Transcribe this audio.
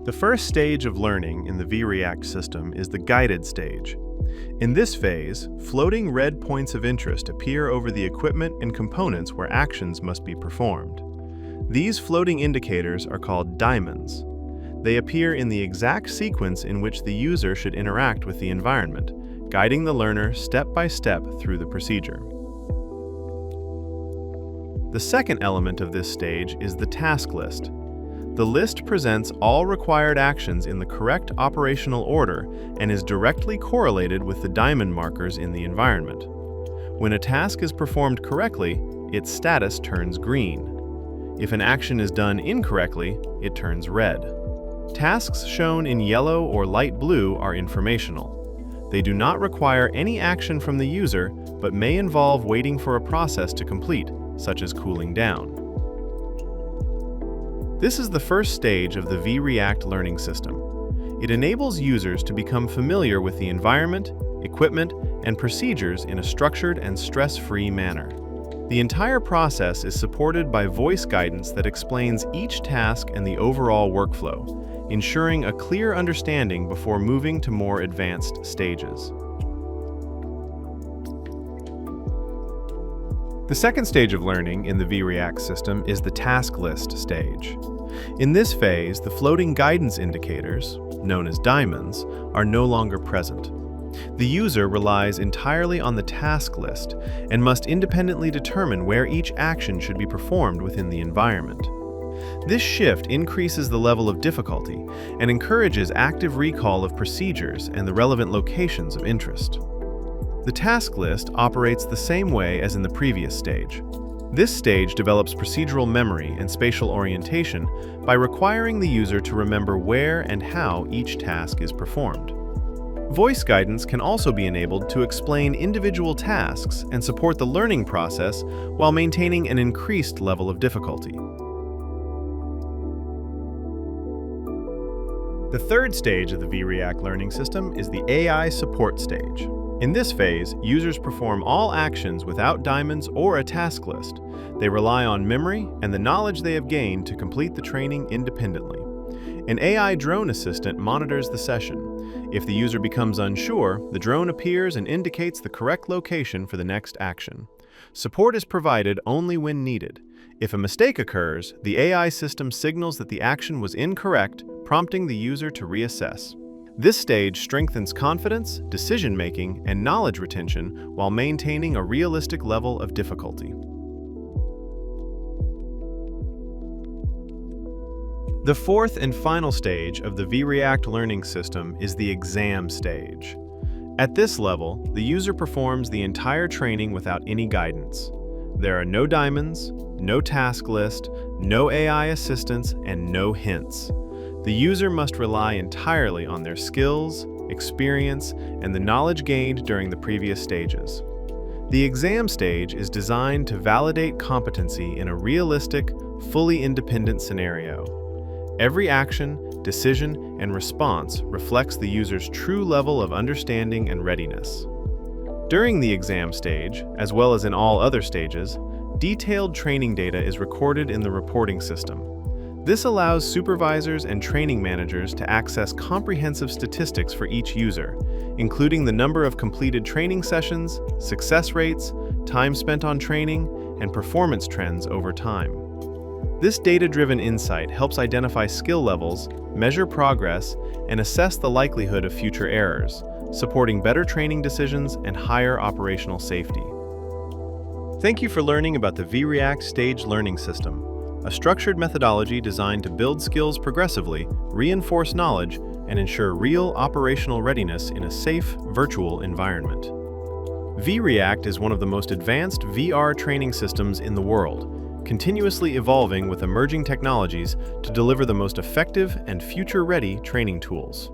The first stage of learning in the vReact system is the guided stage. In this phase, floating red points of interest appear over the equipment and components where actions must be performed. These floating indicators are called diamonds. They appear in the exact sequence in which the user should interact with the environment, guiding the learner step by step through the procedure. The second element of this stage is the task list. The list presents all required actions in the correct operational order and is directly correlated with the diamond markers in the environment. When a task is performed correctly, its status turns green. If an action is done incorrectly, it turns red. Tasks shown in yellow or light blue are informational. They do not require any action from the user, but may involve waiting for a process to complete, such as cooling down. This is the first stage of the vReact learning system. It enables users to become familiar with the environment, equipment, and procedures in a structured and stress-free manner. The entire process is supported by voice guidance that explains each task and the overall workflow, ensuring a clear understanding before moving to more advanced stages. The second stage of learning in the vReact system is the task list stage. In this phase, the floating guidance indicators, known as diamonds, are no longer present. The user relies entirely on the task list and must independently determine where each action should be performed within the environment. This shift increases the level of difficulty and encourages active recall of procedures and the relevant locations of interest. The task list operates the same way as in the previous stage. This stage develops procedural memory and spatial orientation by requiring the user to remember where and how each task is performed. Voice guidance can also be enabled to explain individual tasks and support the learning process while maintaining an increased level of difficulty. The third stage of the vReact learning system is the AI support stage. In this phase, users perform all actions without diamonds or a task list. They rely on memory and the knowledge they have gained to complete the training independently. An AI drone assistant monitors the session. If the user becomes unsure, the drone appears and indicates the correct location for the next action. Support is provided only when needed. If a mistake occurs, the AI system signals that the action was incorrect, prompting the user to reassess. This stage strengthens confidence, decision-making, and knowledge retention while maintaining a realistic level of difficulty. The fourth and final stage of the vReact learning system is the exam stage. At this level, the user performs the entire training without any guidance. There are no diamonds, no task list, no AI assistance, and no hints. The user must rely entirely on their skills, experience, and the knowledge gained during the previous stages. The exam stage is designed to validate competency in a realistic, fully independent scenario. Every action, decision, and response reflects the user's true level of understanding and readiness. During the exam stage, as well as in all other stages, detailed training data is recorded in the reporting system. This allows supervisors and training managers to access comprehensive statistics for each user, including the number of completed training sessions, success rates, time spent on training, and performance trends over time. This data-driven insight helps identify skill levels, measure progress, and assess the likelihood of future errors, supporting better training decisions and higher operational safety. Thank you for learning about the vReact Stage Learning System, a structured methodology designed to build skills progressively, reinforce knowledge, and ensure real operational readiness in a safe, virtual environment. vReact is one of the most advanced VR training systems in the world, continuously evolving with emerging technologies to deliver the most effective and future-ready training tools.